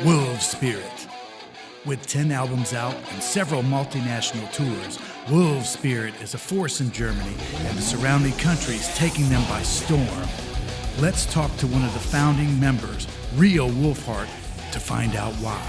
Wolvespirit. With 10 albums out and several multinational tours, Wolfspirit is a force in Germany and the surrounding countries, taking them by storm. Let's talk to one of the founding members, Rio Wolfhard, to find out why.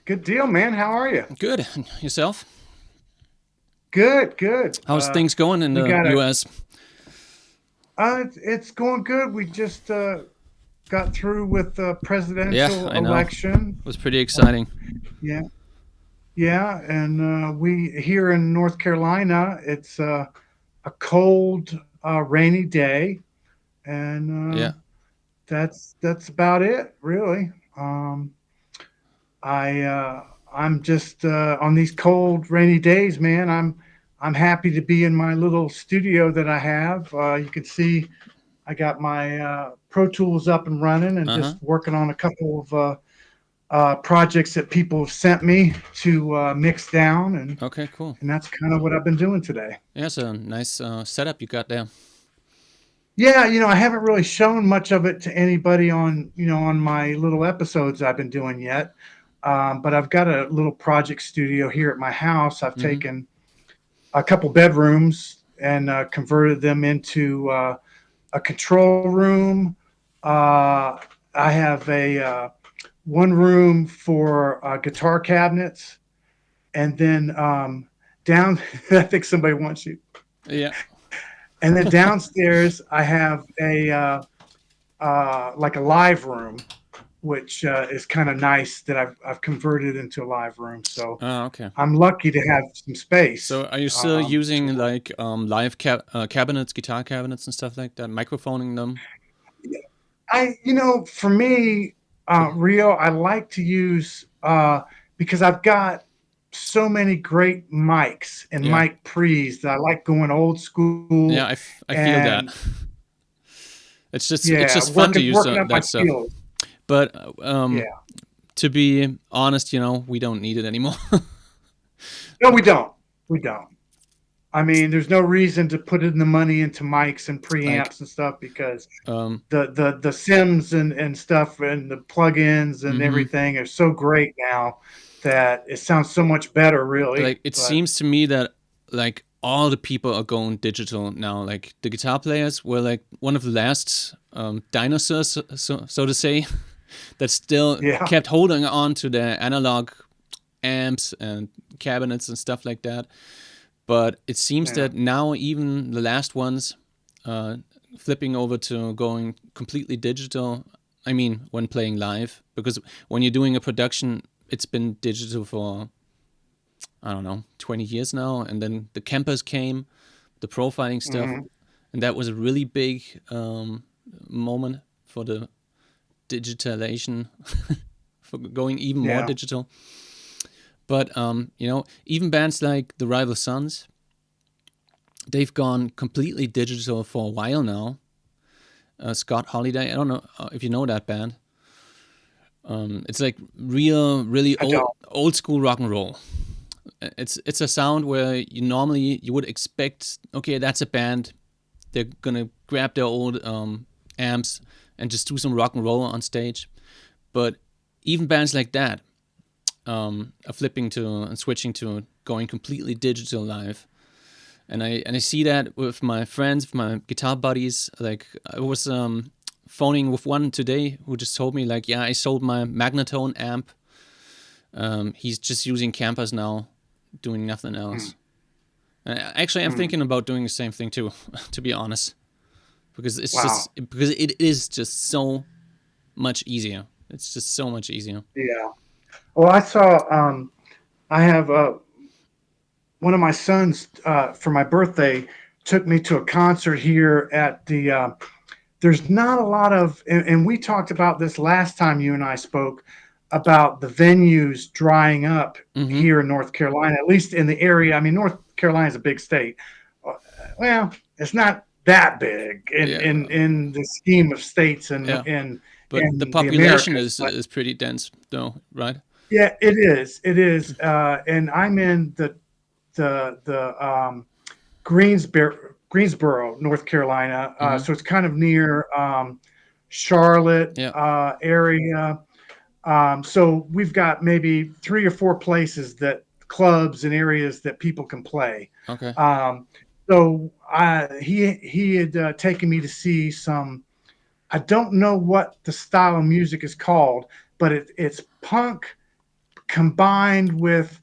Good deal, man. How are you? Good. Yourself? Good, good. How's things going in the U.S.? It's going good. We just got through with the presidential election. It was pretty exciting. Yeah, and we here in North Carolina, it's a cold, rainy day, and that's about it, really. I'm just on these cold, rainy days, man. I'm happy to be in my little studio that I have. You can see I got my Pro Tools up and running, and just working on a couple of projects that people have sent me to mix down. And okay, cool. And that's kind of what I've been doing today. Yeah, it's a nice setup you got there. Yeah, I haven't really shown much of it to anybody on my little episodes I've been doing yet. But I've got a little project studio here at my house. I've taken a couple bedrooms and converted them into a control room. I have a one room for guitar cabinets, and then down. I think somebody wants you. Yeah. And then downstairs I have a like a live room, which is kind of nice that I've converted into a live room. So okay. I'm lucky to have some space. So are you still using like live cabinets, guitar cabinets and stuff like that, microphoning them? For me, Rio, I like to use because I've got so many great mics and mic pre's that I like going old school. Yeah, I feel that. It's just fun to use that stuff. But to be honest, we don't need it anymore. No, we don't. I mean, there's no reason to put in the money into mics and preamps and stuff because the Sims and stuff and the plugins and everything are so great now that it sounds so much better, really. Like it seems to me that like all the people are going digital now. Like the guitar players were like one of the last dinosaurs, so to say, that still kept holding on to their analog amps and cabinets and stuff like that. But it seems that now even the last ones flipping over to going completely digital. I mean, when playing live, because when you're doing a production, it's been digital for, I don't know, 20 years now. And then the Kempers came, the profiling stuff. And that was a really big moment for the digitalization, for going even more digital. But, you know, even bands like the Rival Sons, they've gone completely digital for a while now. Scott Holiday, I don't know if you know that band. It's like really old school rock and roll. It's a sound where you would expect, okay, that's a band. They're gonna grab their old amps and just do some rock and roll on stage. But even bands like that are flipping to and switching to going completely digital live. And I see that with my friends, with my guitar buddies. Like I was phoning with one today who just told me like, yeah, I sold my Magnatone amp. He's just using Campers now, doing nothing else. Actually, I'm thinking about doing the same thing too, to be honest, because because it is just so much easier. It's just so much easier. Yeah. Well, I saw. I have one of my sons for my birthday took me to a concert here at the. There's not a lot of, and we talked about this last time you and I spoke about the venues drying up here in North Carolina, at least in the area. I mean, North Carolina is a big state. Well, it's not that big in the scheme of states and but the population is pretty dense, though, right? Yeah, it is. It is, and I'm in the Greensboro, North Carolina. So it's kind of near Charlotte area. So we've got maybe 3 or 4 places clubs and areas that people can play. Okay. So he had taken me to see some. I don't know what the style of music is called, but it's punk combined with.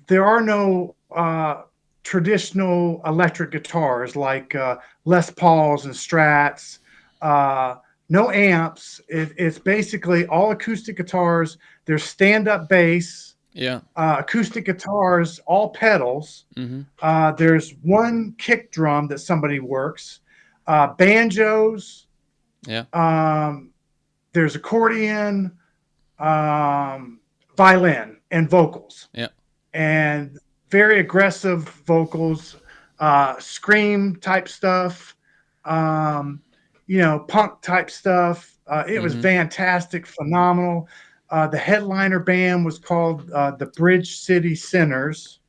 There are no traditional electric guitars like Les Pauls and Strats. No amps. It's basically all acoustic guitars. There's stand-up bass. Yeah. Acoustic guitars, all pedals. There's one kick drum that somebody works. Banjos. Yeah. There's accordion, violin, and vocals. Yeah. And very aggressive vocals, scream type stuff, punk type stuff. It was fantastic, phenomenal. The headliner band was called the Bridge City Sinners,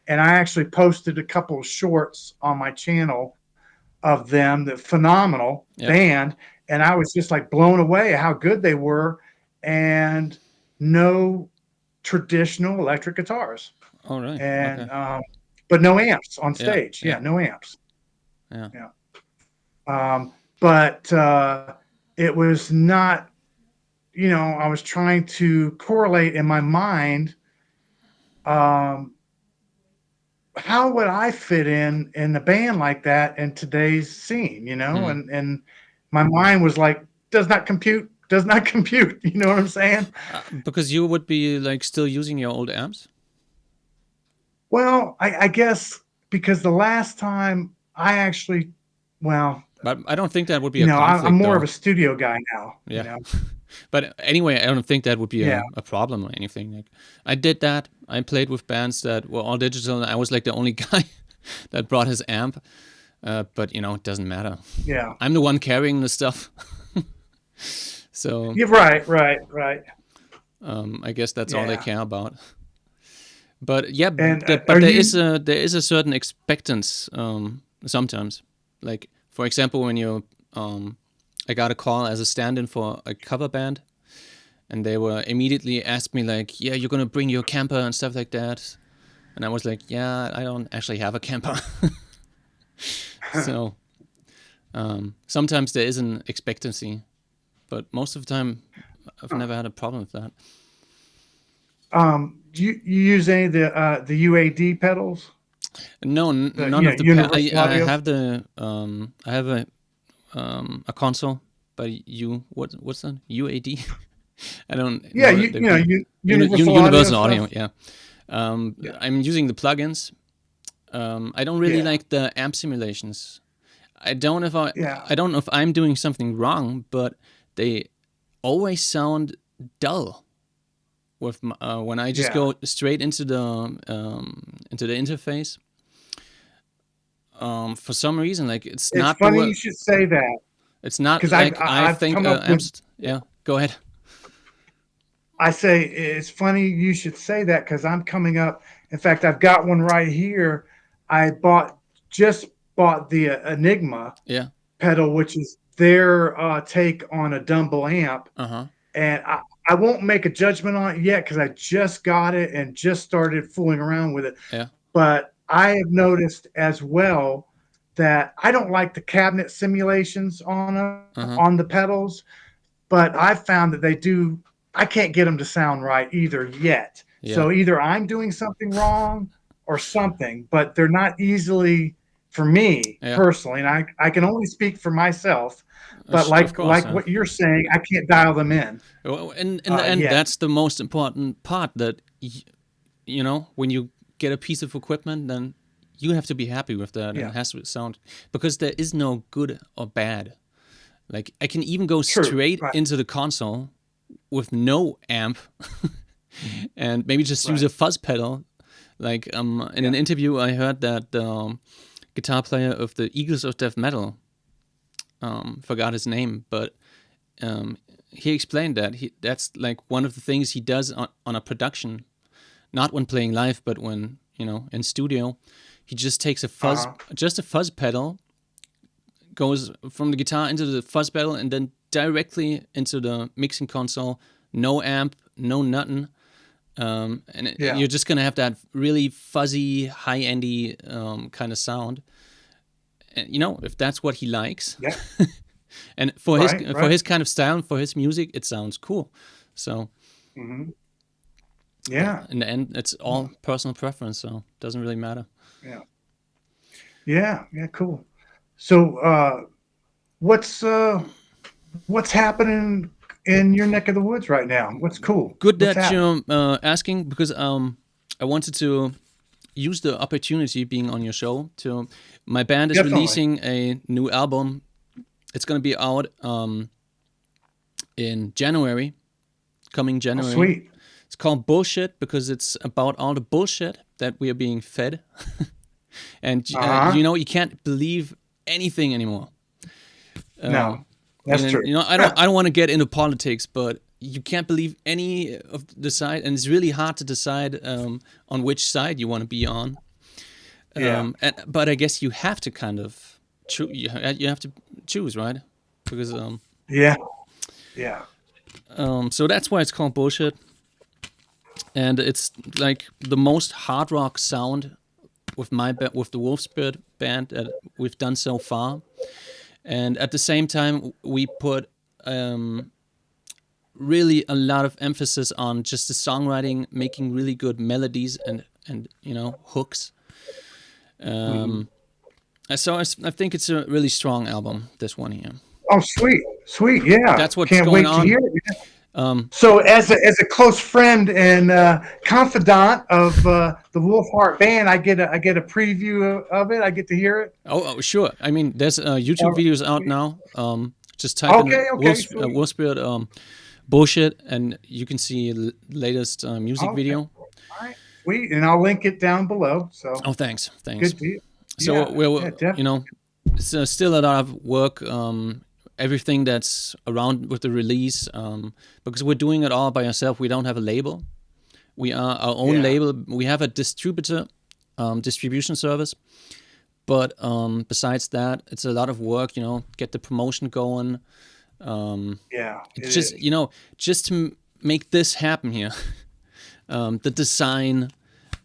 and I actually posted a couple of shorts on my channel of them. The phenomenal band, and I was just like blown away at how good they were, and no traditional electric guitars. All right. And but no amps on stage. Yeah, no amps. Yeah. But it was not. I was trying to correlate in my mind. How would I fit in a band like that in today's scene? And my mind was like, does not compute. You know what I'm saying? Because you would be like still using your old amps. Well, I guess because the last time I actually, but I don't think that would be a conflict. I'm more of a studio guy now. Yeah. But anyway, I don't think that would be a problem or anything. Like, I did that. I played with bands that were all digital, and I was like the only guy that brought his amp. But it doesn't matter. Yeah. I'm the one carrying the stuff. So. Yeah, right. I guess that's all they care about. But yeah, And but there is a certain expectance sometimes. Like for example, when I got a call as a stand-in for a cover band, and they were immediately asked me like, "Yeah, you're gonna bring your camper and stuff like that," and I was like, "Yeah, I don't actually have a camper." So sometimes there is an expectancy, but most of the time, I've never had a problem with that. Do you use any of the UAD pedals? No, none of the. I have the. I have a console by what's that? UAD. I don't. Yeah, Universal Audio. stuff. Yeah. I'm using the plugins. I don't really like the amp simulations. I don't know if I'm doing something wrong, but they always sound dull. With when I just go straight into the interface. For some reason, like it's not. Funny you should say that. It's not because like I I've think. come up with, yeah, go ahead. I say it's funny you should say that because I'm coming up. In fact, I've got one right here. I just bought the Enigma pedal, which is their take on a Dumble amp. And I won't make a judgment on it yet because I just got it and just started fooling around with it. Yeah. But I have noticed as well that I don't like the cabinet simulations on the pedals, but I've found that they do. I can't get them to sound right either yet. Yeah. So either I'm doing something wrong or something, but they're not easily for me personally. And I can only speak for myself. But what you're saying, I can't dial them in. Well, and that's the most important part. That you know, when you get a piece of equipment, then you have to be happy with that. And it has to sound, because there is no good or bad. Like I can even go straight into the console with no amp and maybe just use a fuzz pedal. Like in an interview, I heard that the guitar player of the Eagles of Death Metal, forgot his name, but he explained that that's like one of the things he does on a production, not when playing live, but when, you know, in studio. He just takes a fuzz pedal, goes from the guitar into the fuzz pedal, and then directly into the mixing console. No amp, no nothing. And you're just going to have that really fuzzy, high-endy kind of sound. And, you know, if that's what he likes. Yeah. And for his kind of style, for his music, it sounds cool. So, in the end, it's all personal preference, so it doesn't really matter. Yeah, cool. So, what's happening in your neck of the woods right now? What's cool? Good that you're asking, because I wanted to use the opportunity being on your show to. My band is releasing a new album. It's going to be out in January, coming January. Oh, sweet. It's called Bullshit because it's about all the bullshit that we are being fed. And, you know, you can't believe anything anymore. No, that's true. You know, I don't want to get into politics, but you can't believe any of the side, and it's really hard to decide on which side you want to be on. But I guess you have to kind of choose. You have to choose, right? Because so that's why it's called Bullshit, and it's like the most hard rock sound with the Wolfsburg band that we've done so far. And at the same time, we put really a lot of emphasis on just the songwriting, making really good melodies and you know, hooks. So I think it's a really strong album, this one here. Oh, sweet, yeah. That's what's Can't going wait on. To hear it. So as a close friend and confidant of the Wolfhard band, I get a preview of it. I get to hear it. Oh, sure. I mean, there's YouTube videos out now. Just type in Wolfsburg Bullshit, and you can see the latest music video. All right, sweet, and I'll link it down below. So. Oh, thanks. Good deal. So we're you know, it's still a lot of work. Everything that's around with the release, because we're doing it all by ourselves. We don't have a label. We are our own label. We have a distribution service. But besides that, it's a lot of work, get the promotion going. It's just, just to make this happen here. The design,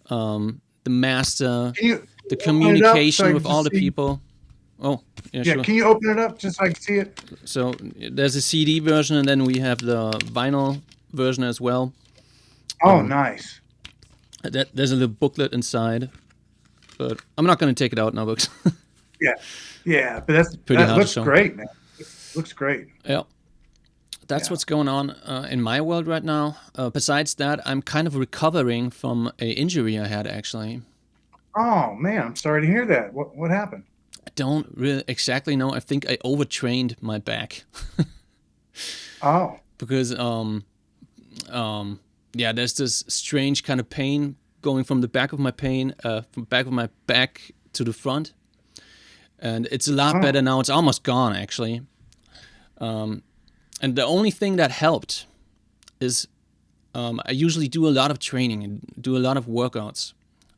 the master, the communication with all the people. Oh, yeah, sure. Can you open it up just so I can see it? So there's a CD version, and then we have the vinyl version as well. Oh, nice. There's a little booklet inside, but I'm not going to take it out now, books. But that looks great, man. It looks great. Yeah. That's what's going on in my world right now. Besides that, I'm kind of recovering from an injury I had, actually. Oh, man, I'm sorry to hear that. What happened? I don't really exactly know. I think I overtrained my back. Oh. Because, there's this strange kind of pain going from the back of my back to the front. And it's a lot better now. It's almost gone, actually. And the only thing that helped is I usually do a lot of training and do a lot of workouts,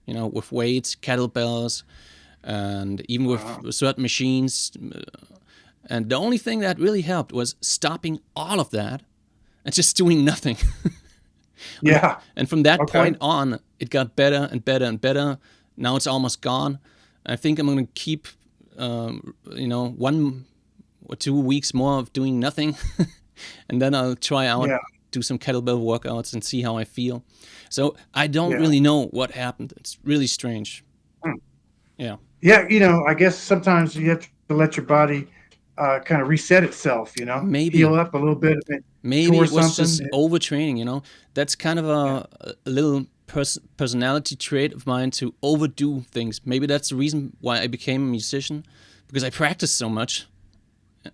with weights, kettlebells, and even with certain machines. And the only thing that really helped was stopping all of that and just doing nothing. Yeah. And from that point on, it got better and better and better. Now it's almost gone. I think I'm going to keep, 1 or 2 weeks more of doing nothing. And then I'll try out, do some kettlebell workouts and see how I feel. So I don't really know what happened. It's really strange. Yeah. Yeah, I guess sometimes you have to let your body kind of reset itself, Maybe heal up a little bit. Maybe it was just overtraining, That's kind of a little personality trait of mine, to overdo things. Maybe that's the reason why I became a musician, because I practiced so much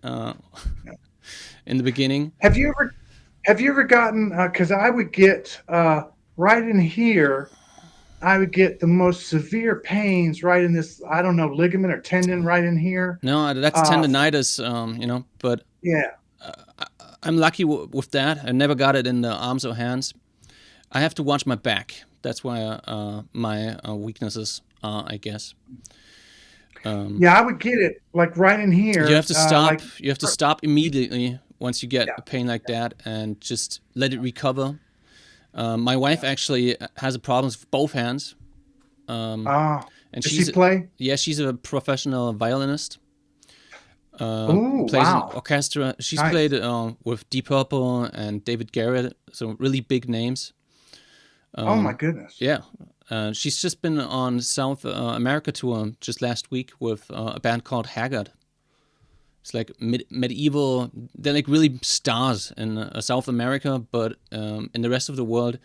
in the beginning. Have you ever gotten, because I would get right in here, I would get the most severe pains right in this, I don't know, ligament or tendon right in here. No, that's tendonitis, but I'm lucky with that. I never got it in the arms or hands. I have to watch my back. That's why my weaknesses are, I guess. I would get it like right in here. You have to stop. You have to stop immediately once you get a pain like that, and just let it recover. My wife actually has a problem with both hands. And does she play? Yeah, she's a professional violinist. Plays in orchestra. She's played with Deep Purple and David Garrett, so really big names. Oh my goodness! Yeah, she's just been on South America tour just last week with a band called Haggard. It's like medieval. They're like really stars in South America, but in the rest of the world,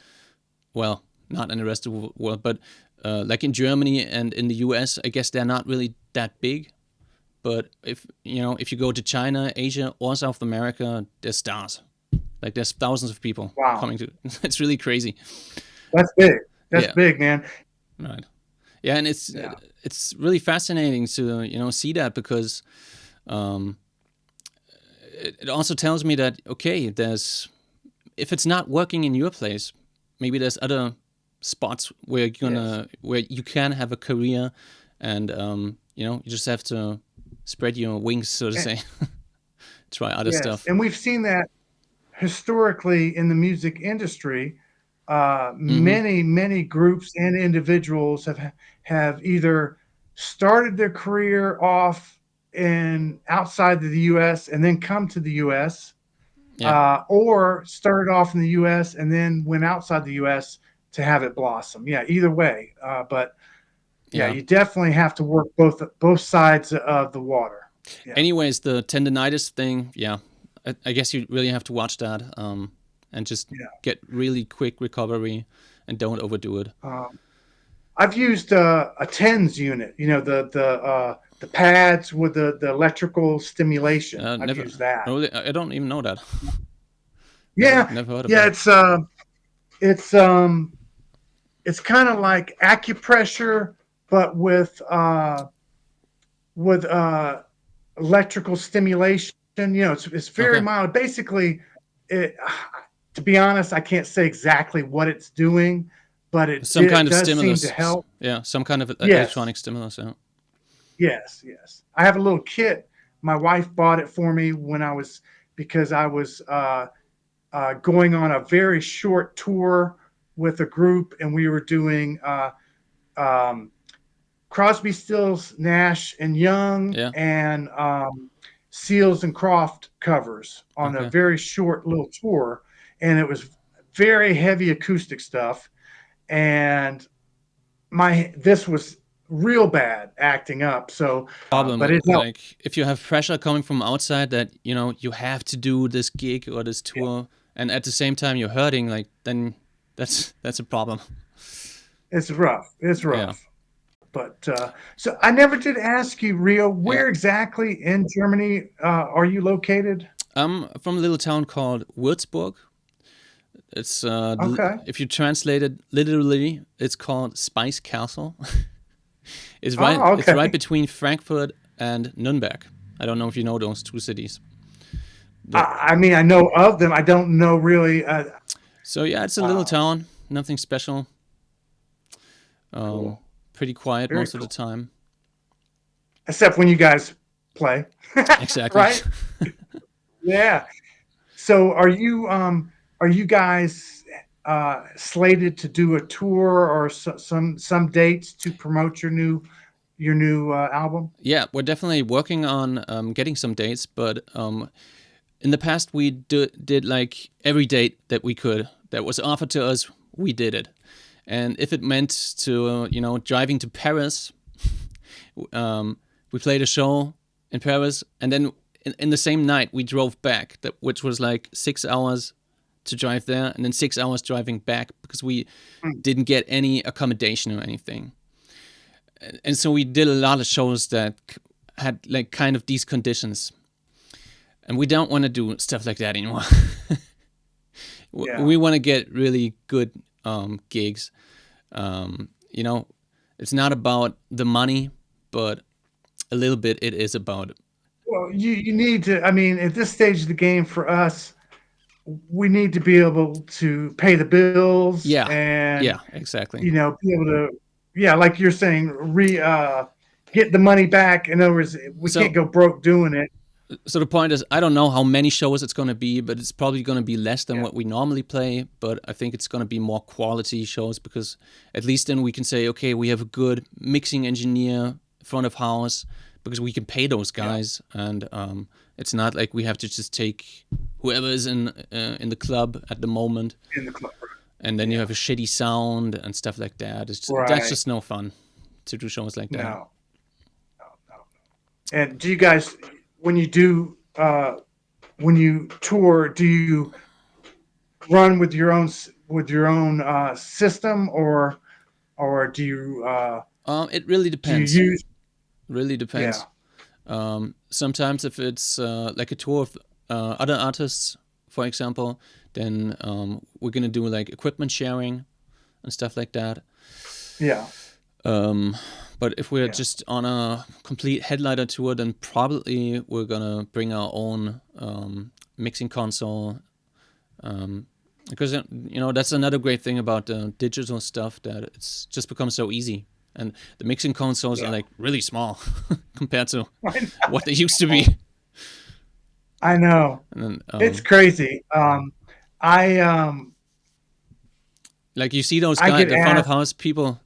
well, not in the rest of the world, but like in Germany and in the US, I guess they're not really that big. But if you go to China, Asia, or South America, they're stars. Like there's thousands of people coming to. It's really crazy. That's big. That's big, man. Right. Yeah, and it's really fascinating to see that, because it also tells me that if it's not working in your place, maybe there's other spots where where you can have a career, and you just have to spread your wings, so to say. Try other stuff. And we've seen that historically in the music industry. Many groups and individuals have either started their career off outside of the U.S. and then come to the U.S. Or started off in the U.S. and then went outside the U.S. to have it blossom. Yeah, either way. But you definitely have to work both sides of the water. Yeah. Anyways, the tendonitis thing, I guess you really have to watch that. And just get really quick recovery, and don't overdo it. I've used a TENS unit, the pads with the electrical stimulation. I've used that. I don't even know that. Never heard of that. It's kind of like acupressure, but with electrical stimulation. It's very mild. Basically, to be honest, I can't say exactly what it's doing, but it some kind of does stimulus. seem to help. Yeah, some kind of Yes. electronic stimulus. Yeah. Yes, yes. I have a little kit. My wife bought it for me because I was going on a very short tour with a group, and we were doing Crosby, Stills, Nash and Young, and Seals and Croft covers on a very short little tour, and it was very heavy acoustic stuff, and this was real bad acting up. So problem, but it like if you have pressure coming from outside that you have to do this gig or this tour, and at the same time you're hurting, like then that's a problem. It's rough. It's rough. Yeah. But so I never did ask you, Rio, where exactly in Germany are you located? I'm from a little town called Wolfsburg. It's if you translate it literally, it's called Spice Castle. It's right. It's right between Frankfurt and Nuremberg. I don't know if you know those two cities. I mean, I know of them. I don't know really. So yeah, it's a little town. Nothing special. Cool. Pretty quiet most of the time. Except when you guys play. Exactly. Right? Yeah. So are you guys slated to do a tour or some dates to promote your new album? Yeah, we're definitely working on getting some dates, but in the past we did like every date that we could that was offered to us, we did it. And if it meant to, driving to Paris, we played a show in Paris, and then in the same night we drove back, which was like 6 hours to drive there, and then 6 hours driving back because we didn't get any accommodation or anything. And so we did a lot of shows that had like kind of these conditions, and we don't want to do stuff like that anymore. We want to get really good gigs. It's not about the money, but a little bit it is about it. Well, you need to, I mean, at this stage of the game for us, we need to be able to pay the bills. Yeah. And, yeah, exactly. be able to, like you're saying, get the money back. In other words, we can't go broke doing it. So the point is, I don't know how many shows it's going to be, but it's probably going to be less than what we normally play. But I think it's going to be more quality shows because at least then we can say, okay, we have a good mixing engineer, front of house, because we can pay those guys, and it's not like we have to just take whoever is in the club at the moment. In the club. And then you have a shitty sound and stuff like that. It's just, that's just no fun to do shows like that. No. And do you guys, when you do, when you tour, do you run with your own system, or do you? It really depends. Do you use? Really depends. Yeah. Sometimes if it's like a tour of other artists, for example, then we're gonna do like equipment sharing and stuff like that. Yeah. But if we're just on a complete headliner tour, then probably we're gonna bring our own mixing console, because that's another great thing about digital stuff, that it's just become so easy, and the mixing consoles are like really small compared to what they used to be. I know. And then, it's crazy. Like you see those guys, the front of house people.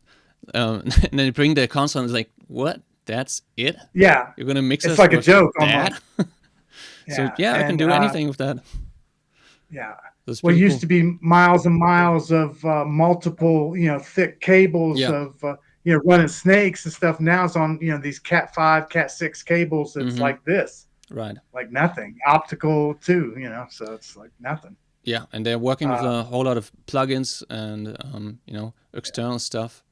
And then they bring their console and it's like, what? That's it? Yeah. You're gonna mix it's like a joke that? So I can do anything with that. Yeah. Well, it used to be miles and miles of multiple, thick cables of running snakes and stuff. Now it's on these Cat 5, Cat 6 cables. It's like this. Right. Like nothing. Optical too, so it's like nothing. Yeah, and they're working with a whole lot of plugins and external stuff.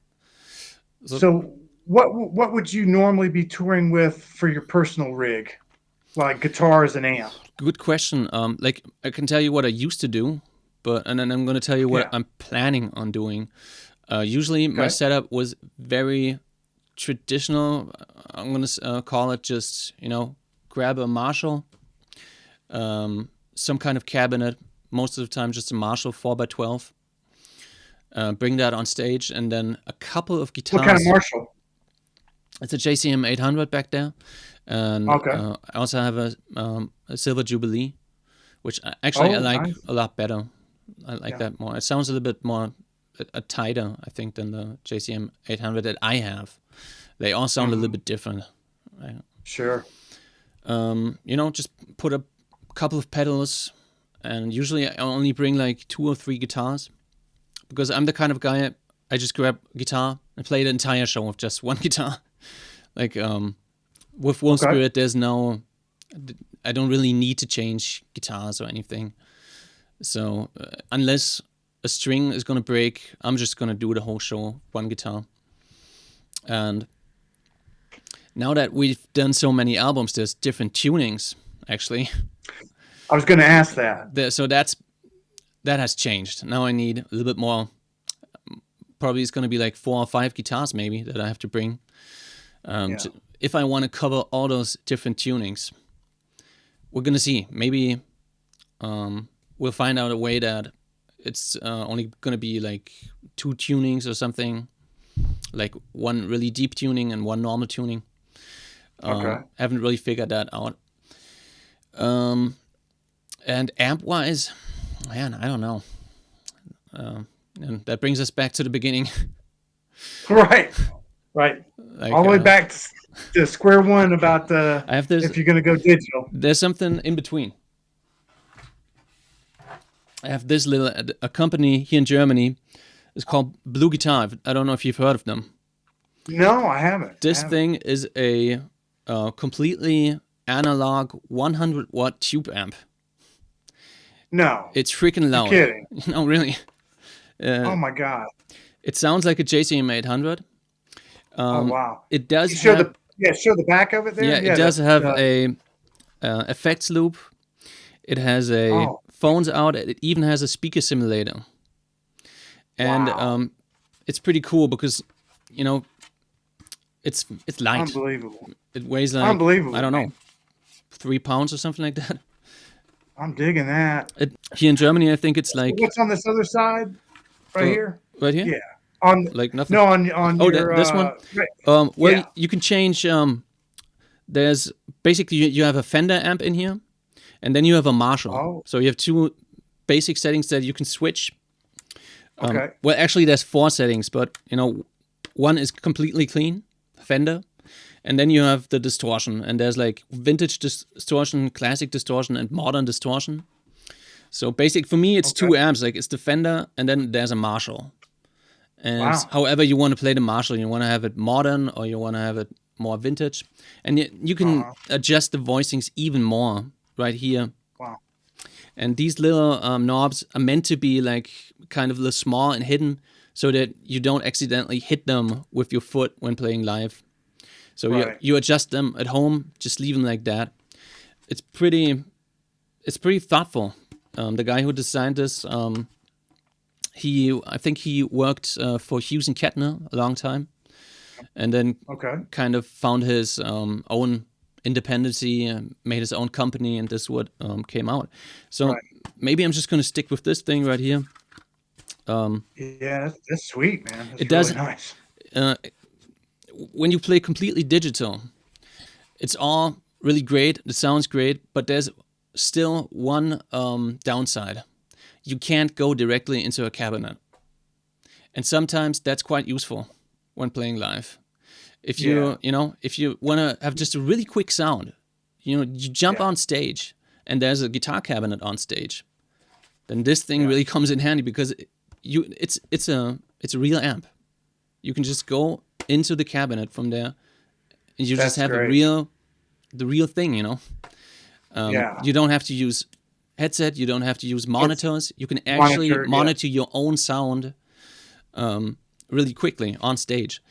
So what would you normally be touring with for your personal rig, like guitars and amp? Good question. Like I can tell you what I used to do, and then I'm going to tell you what I'm planning on doing. Usually my setup was very traditional. I'm going to call it just grab a Marshall, some kind of cabinet, most of the time just a Marshall 4x12. Bring that on stage, and then a couple of guitars. What kind of Marshall? It's a JCM 800 back there, and I also have a Silver Jubilee, which actually I like a lot better. I like that more. It sounds a little bit more tighter, I think, than the JCM 800 that I have. They all sound a little bit different. Right? Sure. Just put a couple of pedals, and usually I only bring like 2 or 3 guitars, because I'm the kind of guy, I just grab a guitar and play the entire show with just one guitar. Like with Wolvespirit, I don't really need to change guitars or anything. So unless a string is gonna break, I'm just gonna do the whole show one guitar. And now that we've done so many albums, there's different tunings actually. I was gonna ask that. So that has changed. Now I need a little bit more. Probably it's gonna be like 4 or 5 guitars maybe that I have to bring. If I want to cover all those different tunings. We're gonna see. Maybe we'll find out a way that it's only gonna be like 2 tunings or something, like one really deep tuning and one normal tuning. Haven't really figured that out. And amp wise, man, I don't know. And that brings us back to the beginning. Right. Like, all the way back to square one about if you're going to go digital. There's something in between. I have this a company here in Germany. It's called Blue Guitar. I don't know if you've heard of them. No, I haven't. This thing is a completely analog 100-watt tube amp. No. It's freaking loud. You're kidding. No, really. Oh my God. It sounds like a JCM 800. Oh wow. It does show the back of it there. Yeah, it does have a effects loop. It has a phones out. It even has a speaker simulator. And it's pretty cool because it's light. Unbelievable. It weighs like I don't know, 3 pounds or something like that. I'm digging that. Here in Germany, I think it's like. What's on this other side? Right here. Right here. Yeah. On like nothing. No, on your, this one. Right. You can change. There's basically you have a Fender amp in here, and then you have a Marshall. So you have 2 basic settings that you can switch. Well, actually, there's 4 settings, but one is completely clean, Fender, and then you have the distortion, and there's like vintage distortion, classic distortion, and modern distortion. So basic for me, it's 2 amps. Like it's the Fender, and then there's a Marshall. And however you want to play the Marshall, you want to have it modern or you want to have it more vintage, and you can adjust the voicings even more right here. Wow. And these little knobs are meant to be like kind of small and hidden, so that you don't accidentally hit them with your foot when playing live. So you adjust them at home, just leave them like that. It's pretty thoughtful. The guy who designed this, I think he worked for Hughes and Kettner a long time, and then kind of found his own independency and made his own company, and this is what came out. So maybe I'm just going to stick with this thing right here. Yeah, that's sweet, man. That's it does really nice. When you play completely digital, it's all really great. It sounds great, but there's still one downside. You can't go directly into a cabinet, and sometimes that's quite useful when playing live. If you if you want to have just a really quick sound, you jump on stage and there's a guitar cabinet on stage, then this thing really comes in handy because it's a real amp. You can just go into the cabinet from there, and you just have the real thing. You don't have to use headset. You don't have to use monitors. You can actually monitor your own sound really quickly on stage.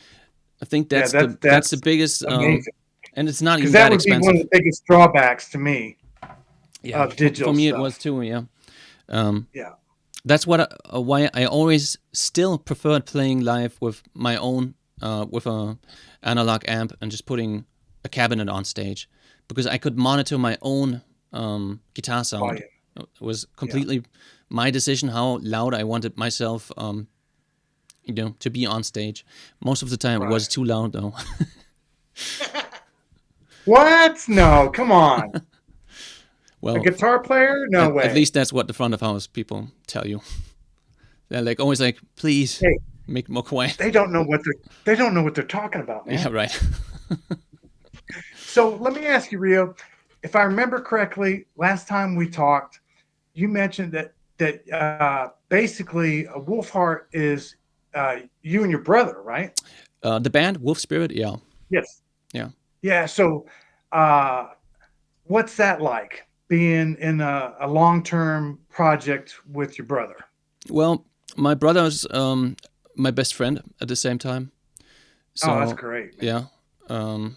I think that's the biggest, and it's not even that expensive. That would be one of the biggest drawbacks to me of digital for me stuff. It was too, That's why I always still preferred playing live with my own, with a analog amp and just putting a cabinet on stage, because I could monitor my own guitar sound It was completely my decision how loud I wanted myself, to be on stage. Most of the time it was too loud though. What? No, come on. Well, a guitar player? No way. At least that's what the front of house people tell you. They're like always like, please make it more quiet. They don't know what they're talking about, man. Yeah, right. So let me ask you, Rio, if I remember correctly, last time we talked, you mentioned that basically Wolfhard is you and your brother, right? The band Wolfspirit, yeah. Yes. Yeah. Yeah. So what's that like, being in a long-term project with your brother? Well, my brother's my best friend at the same time. So, oh, that's great. Man. Yeah.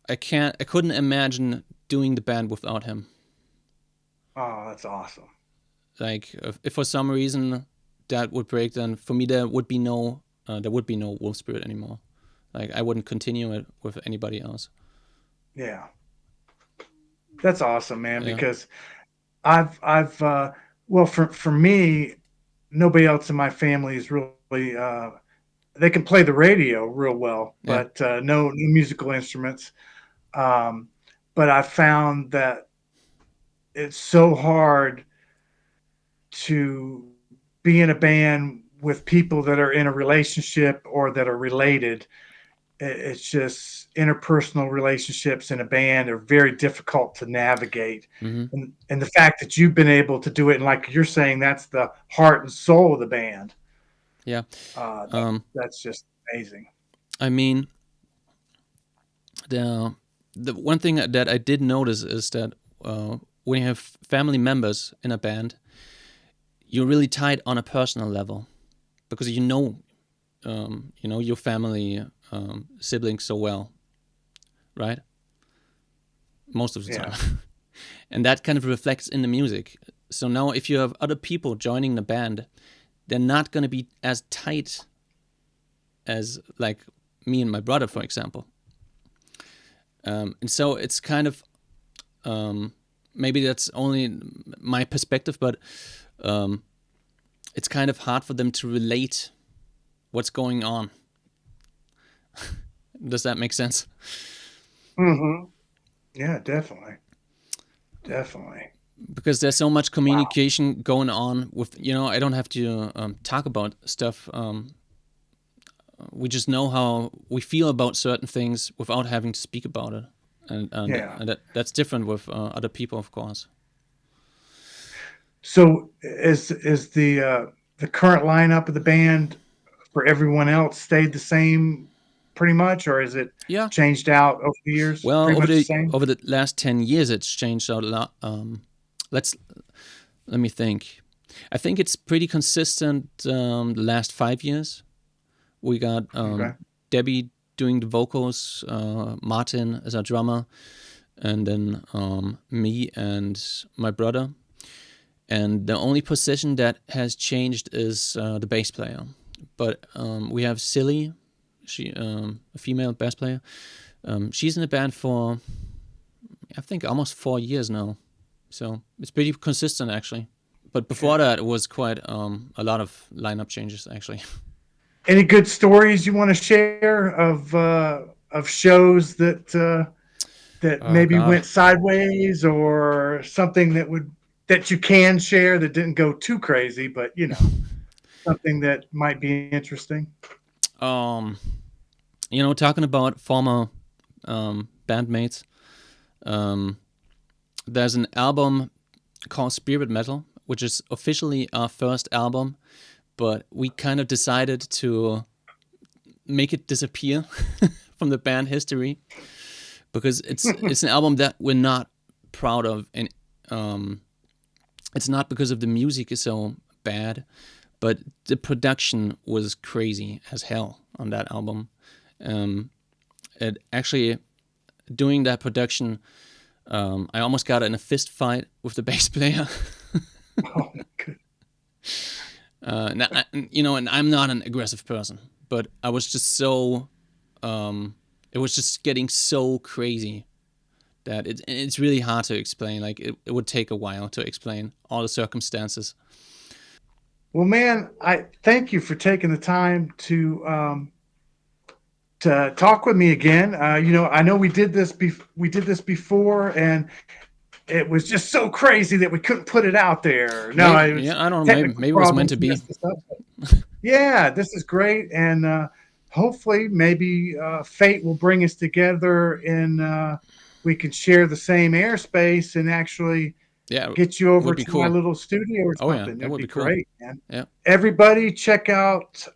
I couldn't imagine doing the band without him. Oh, that's awesome. Like, if for some reason that would break, then for me there would be no Wolfspirit anymore. Like, I wouldn't continue it with anybody else. Yeah. That's awesome, man, Yeah. because I've well, for me, nobody else in my family is really they can play the radio real well, but no musical instruments. But I found that it's so hard to be in a band with people that are in a relationship or that are related. It's just interpersonal relationships in a band are very difficult to navigate. Mm-hmm. And the fact that you've been able to do it, and like you're saying, that's the heart and soul of the band. Yeah. That's just amazing. I mean, the one thing that I did notice is that when you have family members in a band, you're really tied on a personal level because you know your family siblings so well, right? Most of the time. And that kind of reflects in the music. So now if you have other people joining the band, they're not going to be as tight as like me and my brother, for example. And so it's kind of, maybe that's only my perspective, but it's kind of hard for them to relate what's going on. Does that make sense? Mm-hmm. Yeah, definitely. Definitely. Because there's so much communication going on with, I don't have to talk about stuff. We just know how we feel about certain things without having to speak about it. And that's different with other people, of course. So is the current lineup of the band for everyone else stayed the same pretty much, or is it changed out over the years? Well, over the last 10 years, it's changed out a lot. Let me think. I think it's pretty consistent the last 5 years. We got Debbie doing the vocals, Martin as our drummer, and then me and my brother. And the only position that has changed is the bass player. But we have Silly, she a female bass player. She's in the band for, I think, almost 4 years now. So it's pretty consistent, actually. But before that, it was quite a lot of lineup changes, actually. Any good stories you want to share of shows that maybe went sideways, or something that you can share that didn't go too crazy, but something that might be interesting? Talking about former bandmates, there's an album called Spirit Metal, which is officially our first album, but we kind of decided to make it disappear from the band history because it's an album that we're not proud of, and it's not because of the music is so bad, but the production was crazy as hell on that album. It actually, doing that production, I almost got in a fist fight with the bass player. Oh, good. And I'm not an aggressive person, but I was just so, it was just getting so crazy that it's really hard to explain. Like it would take a while to explain all the circumstances. Well, man, I thank you for taking the time to talk with me again. You know, I know we did this before, and it was just so crazy that we couldn't put it out there. No, maybe, I don't know. Maybe it was meant to be. Yeah, this is great, and hopefully, maybe fate will bring us together, and we can share the same airspace and actually get you over to my little studio or something. Oh, yeah, that would be cool. Great, man. Yeah. Everybody, check out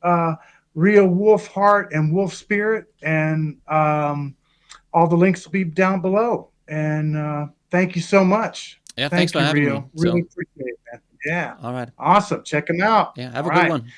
Rio Wolfhard and Wolvespirit, and all the links will be down below. And thank you so much. Yeah, thanks for having me. Really appreciate it, man. Yeah. All right. Awesome. Check them out. Yeah, have a good one.